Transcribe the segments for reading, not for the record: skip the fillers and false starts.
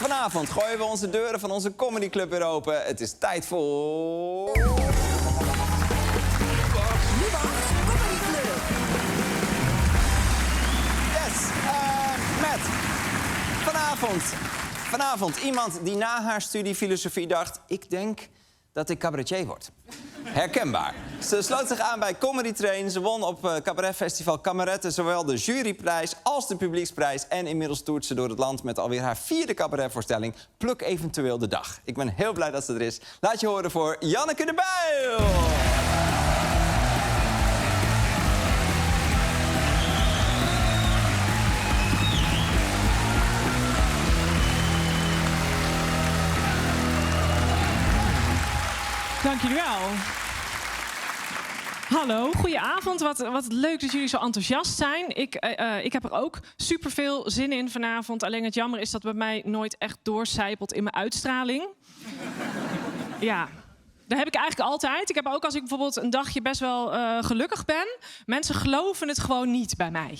Vanavond gooien we onze deuren van onze comedyclub weer open. Het is tijd voor... Yes, Matt. Vanavond iemand die na haar studie filosofie dacht... ik denk dat ik cabaretier word. Herkenbaar. Ze sloot zich aan bij Comedy Train. Ze won op cabaretfestival Kameretten zowel de juryprijs als de publieksprijs. En inmiddels toert ze door het land met alweer haar 4e cabaretvoorstelling... Pluk eventueel de dag. Ik ben heel blij dat ze er is. Laat je horen voor Janneke de Bijl. Dank jullie wel. Hallo, goedenavond. Wat leuk dat jullie zo enthousiast zijn. Ik heb er ook superveel zin in vanavond. Alleen het jammer is dat bij mij nooit echt doorcijpelt in mijn uitstraling. Ja, dat heb ik eigenlijk altijd. Ik heb ook als ik bijvoorbeeld een dagje best wel gelukkig ben... mensen geloven het gewoon niet bij mij.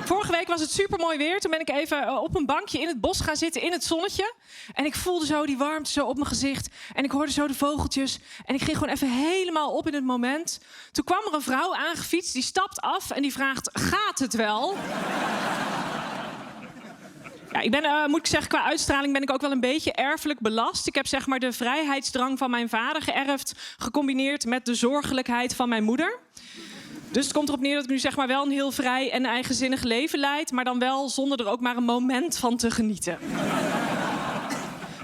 Vorige week was het supermooi weer. Toen ben ik even op een bankje in het bos gaan zitten in het zonnetje. En ik voelde zo die warmte zo op mijn gezicht. En ik hoorde zo de vogeltjes. En ik ging gewoon even helemaal op in het moment. Toen kwam er een vrouw aangefietst. Die stapt af en die vraagt, gaat het wel? Ja, ik ben, moet ik zeggen, qua uitstraling ben ik ook wel een beetje erfelijk belast. Ik heb zeg maar de vrijheidsdrang van mijn vader geërfd... gecombineerd met de zorgelijkheid van mijn moeder. Dus het komt erop neer dat ik nu zeg maar wel een heel vrij en eigenzinnig leven leid... maar dan wel zonder er ook maar een moment van te genieten.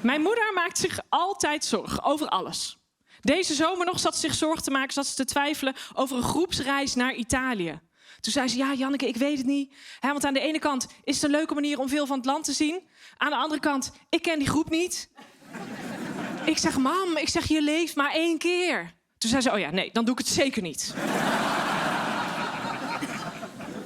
Mijn moeder maakt zich altijd zorgen over alles. Deze zomer nog zat ze zich zorgen te maken, zat ze te twijfelen... over een groepsreis naar Italië. Toen zei ze, ja Janneke, ik weet het niet. Want aan de ene kant is het een leuke manier om veel van het land te zien. Aan de andere kant, ik ken die groep niet. Ik zeg, mam, je leeft maar 1 keer. Toen zei ze, oh ja, nee, dan doe ik het zeker niet.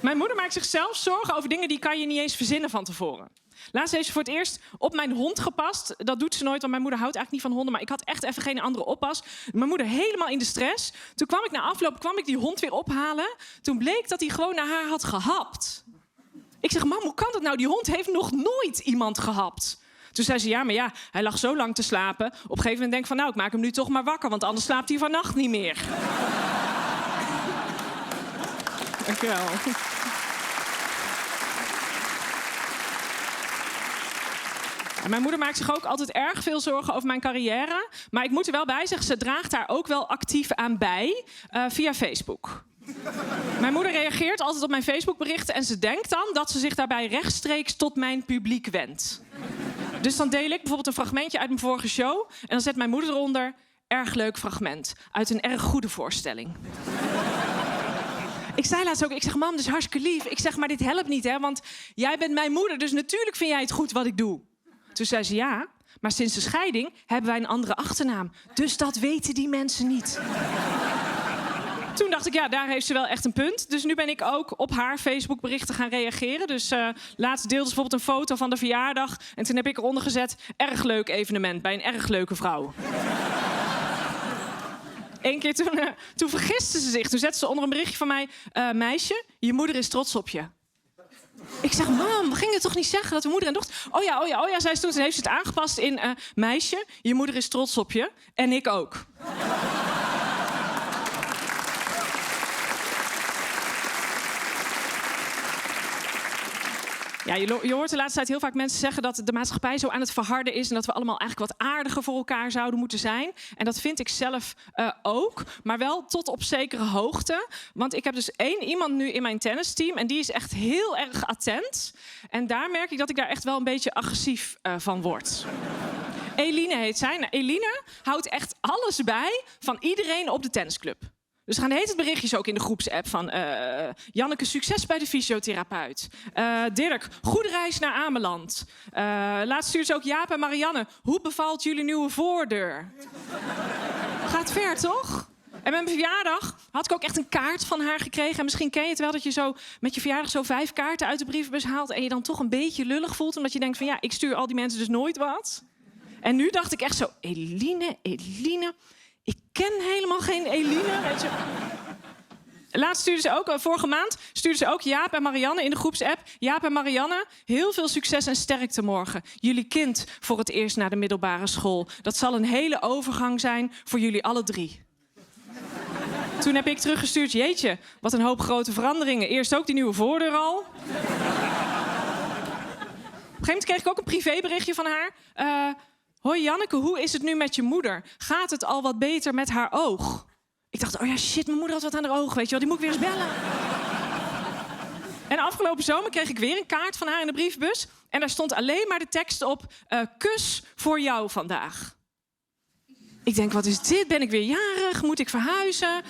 Mijn moeder maakt zichzelf zorgen over dingen die kan je niet eens verzinnen van tevoren. Laatst heeft ze voor het eerst op mijn hond gepast. Dat doet ze nooit, want mijn moeder houdt eigenlijk niet van honden. Maar ik had echt even geen andere oppas. Mijn moeder helemaal in de stress. Toen kwam ik na afloop die hond weer ophalen. Toen bleek dat hij gewoon naar haar had gehapt. Ik zeg, mam, hoe kan dat nou? Die hond heeft nog nooit iemand gehapt. Toen zei ze, ja, maar ja, hij lag zo lang te slapen. Op een gegeven moment denk ik van, nou, ik maak hem nu toch maar wakker. Want anders slaapt hij vannacht niet meer. Dankjewel. Mijn moeder maakt zich ook altijd erg veel zorgen over mijn carrière. Maar ik moet er wel bij zeggen, ze draagt daar ook wel actief aan bij via Facebook. Mijn moeder reageert altijd op mijn Facebookberichten... en ze denkt dan dat ze zich daarbij rechtstreeks tot mijn publiek wendt. Dus dan deel ik bijvoorbeeld een fragmentje uit mijn vorige show... en dan zet mijn moeder eronder, erg leuk fragment... uit een erg goede voorstelling. Ik zei laatst ook, ik zeg, mam, dat is hartstikke lief. Ik zeg, maar dit helpt niet, hè, want jij bent mijn moeder... dus natuurlijk vind jij het goed wat ik doe. Toen zei ze, ja, maar sinds de scheiding hebben wij een andere achternaam. Dus dat weten die mensen niet. Toen dacht ik, ja, daar heeft ze wel echt een punt. Dus nu ben ik ook op haar Facebookberichten gaan reageren. Dus laatst deelde ze bijvoorbeeld een foto van de verjaardag... en toen heb ik eronder gezet, erg leuk evenement bij een erg leuke vrouw. Eén keer toen vergiste ze zich. Toen zette ze onder een berichtje van mij... meisje, je moeder is trots op je. Ik zeg, mam, we gingen toch niet zeggen dat we moeder en dochter... Oh ja, zei ze toen. Toen heeft ze het aangepast in... meisje, je moeder is trots op je. En ik ook. Ja, je hoort de laatste tijd heel vaak mensen zeggen dat de maatschappij zo aan het verharden is... en dat we allemaal eigenlijk wat aardiger voor elkaar zouden moeten zijn. En dat vind ik zelf ook, maar wel tot op zekere hoogte. Want ik heb dus 1 iemand nu in mijn tennisteam... en die is echt heel erg attent. En daar merk ik dat ik daar echt wel een beetje agressief van word. Eline heet zij. Nou, Eline houdt echt alles bij van iedereen op de tennisclub. Dus er gaan de hele tijd berichtjes ook in de groepsapp van... Janneke, succes bij de fysiotherapeut. Dirk, goede reis naar Ameland. Laatst stuurt ze ook Jaap en Marianne. Hoe bevalt jullie nieuwe voordeur? Gaat ver, toch? En met mijn verjaardag had ik ook echt een kaart van haar gekregen. En misschien ken je het wel dat je zo met je verjaardag zo 5 kaarten uit de brievenbus haalt... en je dan toch een beetje lullig voelt. Omdat je denkt van ja, ik stuur al die mensen dus nooit wat. En nu dacht ik echt zo, Eline... Ik ken helemaal geen Eline, weet je. Laatst stuurden ze ook, vorige maand stuurden ze ook Jaap en Marianne in de groepsapp. Jaap en Marianne, heel veel succes en sterkte morgen. Jullie kind voor het eerst naar de middelbare school. Dat zal een hele overgang zijn voor jullie alle 3. Toen heb ik teruggestuurd, jeetje, wat een hoop grote veranderingen. Eerst ook die nieuwe voordeur al. Op een gegeven moment kreeg ik ook een privéberichtje van haar. Hoi Janneke, hoe is het nu met je moeder? Gaat het al wat beter met haar oog? Ik dacht, oh ja, shit, mijn moeder had wat aan haar oog, weet je wel. Die moet ik weer eens bellen. En afgelopen zomer kreeg ik weer een kaart van haar in de brievenbus. En daar stond alleen maar de tekst op, kus voor jou vandaag. Ik denk, wat is dit? Ben ik weer jarig? Moet ik verhuizen?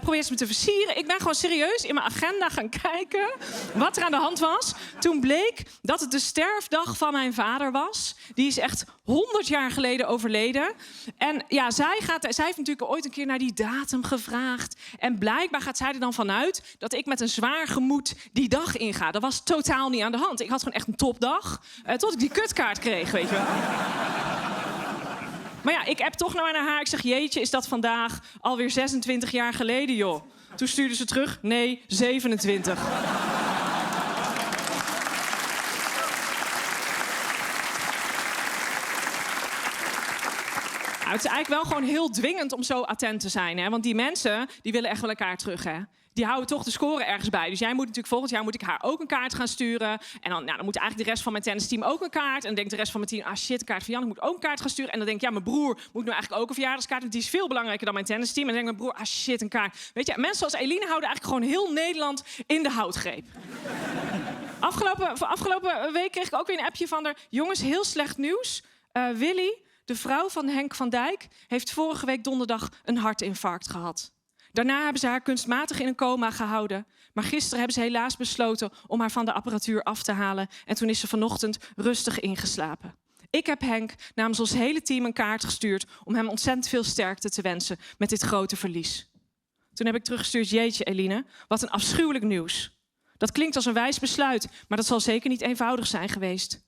Probeer ze me te versieren. Ik ben gewoon serieus in mijn agenda gaan kijken wat er aan de hand was. Toen bleek dat het de sterfdag van mijn vader was. Die is echt 100 jaar geleden overleden. En ja, zij heeft natuurlijk ooit een keer naar die datum gevraagd. En blijkbaar gaat zij er dan vanuit dat ik met een zwaar gemoed die dag inga. Dat was totaal niet aan de hand. Ik had gewoon echt een topdag. Tot ik die kutkaart kreeg, weet je wel. Maar ja, ik app toch naar haar. Ik zeg, jeetje, is dat vandaag alweer 26 jaar geleden, joh. Toen stuurde ze terug, nee, 27. Nou, het is eigenlijk wel gewoon heel dwingend om zo attent te zijn. Hè? Want die mensen, die willen echt wel elkaar terug, hè. Die houden toch de score ergens bij. Dus jij moet natuurlijk volgend jaar moet ik haar ook een kaart gaan sturen. En dan moet eigenlijk de rest van mijn tennisteam ook een kaart. En dan denkt de rest van mijn team, shit, de kaart van Jan, ik moet ook een kaart gaan sturen. En dan denk ik, ja, mijn broer moet nu eigenlijk ook een verjaardagskaart. Want die is veel belangrijker dan mijn tennisteam. En dan denkt mijn broer, shit, een kaart. Weet je, mensen zoals Eline houden eigenlijk gewoon heel Nederland in de houtgreep. Afgelopen week kreeg ik ook weer een appje van haar. Jongens, heel slecht nieuws. Willy, de vrouw van Henk van Dijk, heeft vorige week donderdag een hartinfarct gehad. Daarna hebben ze haar kunstmatig in een coma gehouden. Maar gisteren hebben ze helaas besloten om haar van de apparatuur af te halen. En toen is ze vanochtend rustig ingeslapen. Ik heb Henk namens ons hele team een kaart gestuurd om hem ontzettend veel sterkte te wensen met dit grote verlies. Toen heb ik teruggestuurd, jeetje Eline, wat een afschuwelijk nieuws. Dat klinkt als een wijs besluit, maar dat zal zeker niet eenvoudig zijn geweest.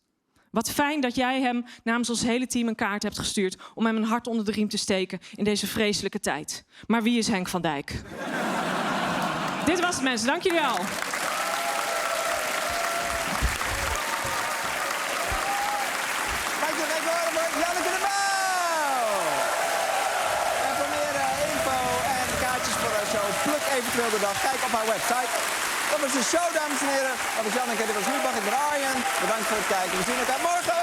Wat fijn dat jij hem namens ons hele team een kaart hebt gestuurd om hem een hart onder de riem te steken in deze vreselijke tijd. Maar wie is Henk van Dijk? Dit was het, mensen. Dank jullie wel. Dankjewel voor Janneke de Pauw. En voor meer info en kaartjes voor haar show, pluk eventueel de dag. Kijk op haar website. Dat was de show, dames en heren. Dat was Janneke, dit was Lubach, ik ben Arjen. Bedankt voor het kijken. We zien elkaar morgen.